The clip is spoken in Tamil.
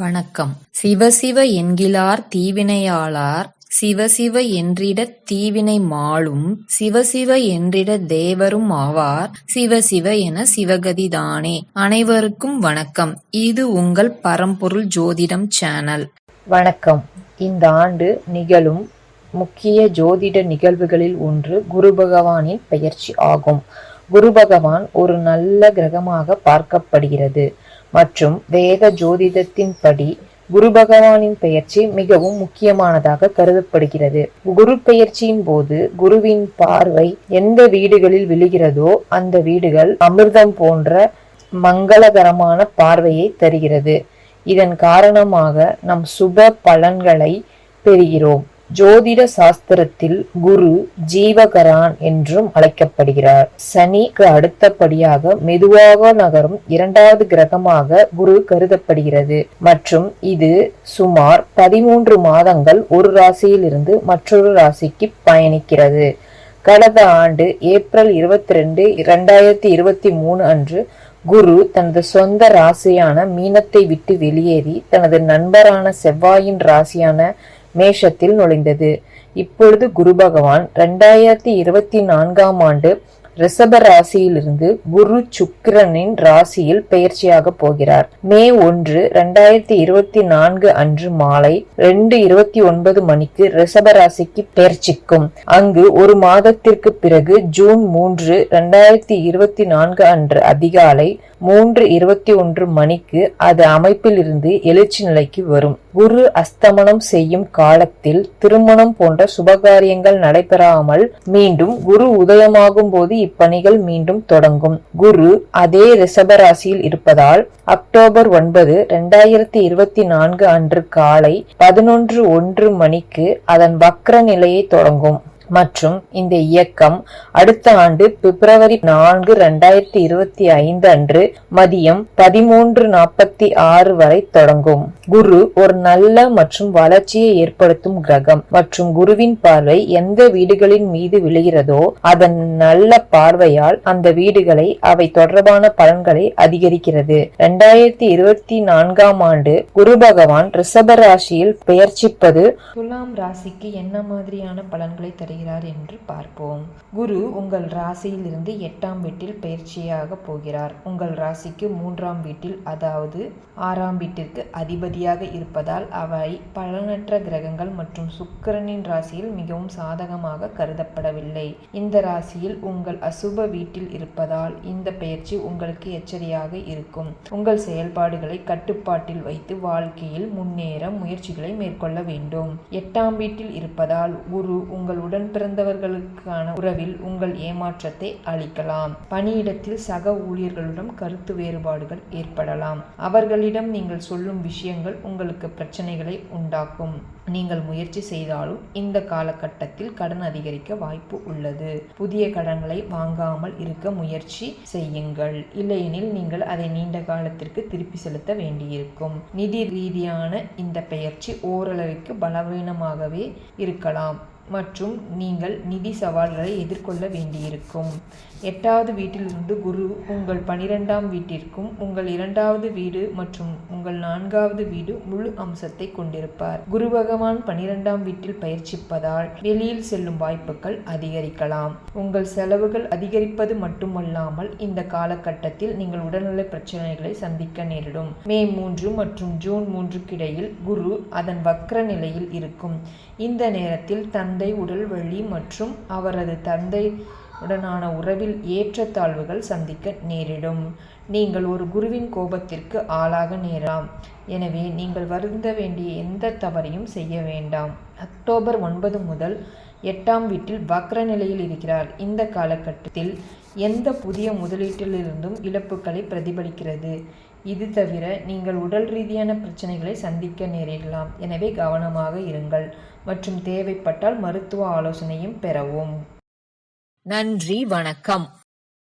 வணக்கம். சிவசிவ என்கிலார் தீவினையாளார் சிவசிவ என்றிடத் தீவினை மாளும் சிவசிவ என்றிடத் தேவரும் ஆவார் சிவசிவ என சிவகதி தானே. அனைவருக்கும் வணக்கம். இது உங்கள் பரம்பொருள் ஜோதிடம் சேனல். வணக்கம். இந்த ஆண்டு நிகழும் முக்கிய ஜோதிட நிகழ்வுகளில் ஒன்று குரு பகவானின் பெயர்ச்சி ஆகும். குரு பகவான் ஒரு நல்ல கிரகமாக பார்க்கப்படுகிறது மற்றும் வேத ஜோதிடத்தின்படி குரு பகவானின் பெயர்ச்சி மிகவும் முக்கியமானதாக கருதப்படுகிறது. குரு பெயர்ச்சியின் போது குருவின் பார்வை எந்த வீடுகளில் விழுகிறதோ அந்த வீடுகள் அமிர்தம் போன்ற மங்களகரமான பார்வையை தருகிறது. இதன் காரணமாக நம் சுப பலன்களை பெறுகிறோம். ஜோதிட சாஸ்திரத்தில் குரு ஜீவகரான் என்றும் அழைக்கப்படுகிறார். சனிக்கு அடுத்தபடியாக மெதுவாக நகரும் இரண்டாவது கிரகமாக குரு கருதப்படுகிறது மற்றும் இது சுமார் 13 மாதங்கள் ஒரு ராசியில் இருந்து மற்றொரு ராசிக்கு பயணிக்கிறது. கடந்த ஆண்டு ஏப்ரல் 22, 2023 அன்று குரு தனது சொந்த ராசியான மீனத்தை விட்டு வெளியேறி தனது நண்பரான செவ்வாயின் ராசியான மேஷத்தில் நுழைந்தது. இப்பொழுது குரு பகவான் 2024 ஆண்டு ரிஷப ராசியிலிருந்து குரு சுக்கிரனின் ராசியில் பெயர்ச்சியாக போகிறார். மே 1, 2024 அன்று மாலை 2:29 மணிக்கு ரிஷப ராசிக்கு பெயர்ச்சிக்கும். அங்கு ஒரு மாதத்திற்கு பிறகு ஜூன் 3, 2024 அன்று அதிகாலை 3:21 மணிக்கு அது அமைப்பில் இருந்து எழுச்சி நிலைக்கு வரும். குரு அஸ்தமனம் செய்யும் காலத்தில் திருமணம் போன்ற சுபகாரியங்கள் நடைபெறாமல் மீண்டும் குரு உதயமாகும் போது இப்பணிகள் மீண்டும் தொடங்கும். குரு அதே ரிஷபராசியில் இருப்பதால் அக்டோபர் 9, 2024 அன்று காலை 11:01 மணிக்கு அதன் வக்ர நிலையை தொடங்கும் மற்றும் இந்த இயக்கம் அடுத்த ஆண்டு பிப்ரவரி 4, 2025 அன்று மதியம் 13:46 வரை தொடங்கும். குரு ஒரு நல்ல மற்றும் வளர்ச்சியை ஏற்படுத்தும் கிரகம் மற்றும் குருவின் பார்வை எந்த வீடுகளின் மீது விழுகிறதோ அதன் நல்ல பார்வையால் அந்த வீடுகளை அவை தொடர்பான பலன்களை அதிகரிக்கிறது. 2024 ஆண்டு குரு பகவான் ரிஷப ராசியில் பெயர்ச்சிப்பது துலாம் ராசிக்கு என்ன மாதிரியான பலன்களை தருகிறது என்று பார்ப்போம். குரு உங்கள் ராசியில் இருந்து 8ஆம் வீட்டில் பயிற்சியாக போகிறார். உங்கள் ராசிக்கு 3ஆம் வீட்டில் அதாவது 6ஆம் வீட்டிற்கு அதிபதியாக இருப்பதால் அவை பலனற்ற கிரகங்கள் மற்றும் சுக்கிரனின் ராசியில் மிகவும் சாதகமாக கருதப்படவில்லை. இந்த ராசியில் உங்கள் அசுப வீட்டில் இருப்பதால் இந்த பெயர்ச்சி உங்களுக்கு எச்சரிக்கையாக இருக்கும். உங்கள் செயல்பாடுகளை கட்டுப்பாட்டில் வைத்து வாழ்க்கையில் முன்னேற முயற்சிகளை மேற்கொள்ள வேண்டும். 8ஆம் வீட்டில் இருப்பதால் குரு உங்களுடன் பிறந்தவர்களுக்கான உறவில் உங்கள் ஏமாற்றத்தை அளிக்கலாம். பணியிடத்தில் சக ஊழியர்களுடன் கருத்து வேறுபாடுகள் ஏற்படலாம். அவர்களிடம் நீங்கள் சொல்லும் விஷயங்கள் உங்களுக்கு பிரச்சனைகளை உண்டாக்கும். நீங்கள் முயற்சி செய்தாலும் இந்த காலகட்டத்தில் கடன் அதிகரிக்க வாய்ப்பு உள்ளது. புதிய கடன்களை வாங்காமல் இருக்க முயற்சி செய்யுங்கள். இல்லையெனில் நீங்கள் அதை நீண்ட காலத்திற்கு திருப்பி செலுத்த வேண்டியிருக்கும். நிதி ரீதியான இந்த பெயர்ச்சி ஓரளவிற்கு பலவீனமாகவே இருக்கலாம் மற்றும் நீங்கள் நிதி சவால்களை எதிர்கொள்ள வேண்டியிருக்கும். 8வது வீட்டிலிருந்து குரு உங்கள் 12ஆம் வீட்டிற்கும் உங்கள் 2வது வீடு மற்றும் உங்கள் 4வது வீடு முழு அம்சத்தை கொண்டிருப்பார். குரு பகவான் 12ஆம் வீட்டில் பயிற்சிப்பதால் வெளியில் செல்லும் வாய்ப்புகள் அதிகரிக்கலாம். உங்கள் செலவுகள் அதிகரிப்பது மட்டுமல்லாமல் இந்த காலகட்டத்தில் நீங்கள் உடல்நல பிரச்சனைகளை சந்திக்க நேரிடும். மே 3 மற்றும் ஜூன் 3க்கு இடையில் குரு அதன் வக்ர நிலையில் இருக்கும். இந்த நேரத்தில் தந்தை உடல் வலி மற்றும் அவரது தந்தை உடனான உறவில் ஏற்றத்தாழ்வுகள் சந்திக்க நேரிடும். நீங்கள் ஒரு குருவின் கோபத்திற்கு ஆளாக நேரலாம். எனவே நீங்கள் வருந்த வேண்டிய எந்த தவறையும் செய்ய வேண்டாம். அக்டோபர் 9 முதல் 8ஆம் வீட்டில் வக்ர நிலையில் இருக்கிறார். இந்த காலகட்டத்தில் எந்த புதிய முதலீட்டிலிருந்தும் இழப்புகளை பிரதிபலிக்கிறது. இது தவிர நீங்கள் உடல் ரீதியான பிரச்சனைகளை சந்திக்க நேரிடலாம். எனவே கவனமாக இருங்கள் மற்றும் தேவைப்பட்டால் மருத்துவ ஆலோசனையும் பெறவும். நன்றி. வணக்கம்.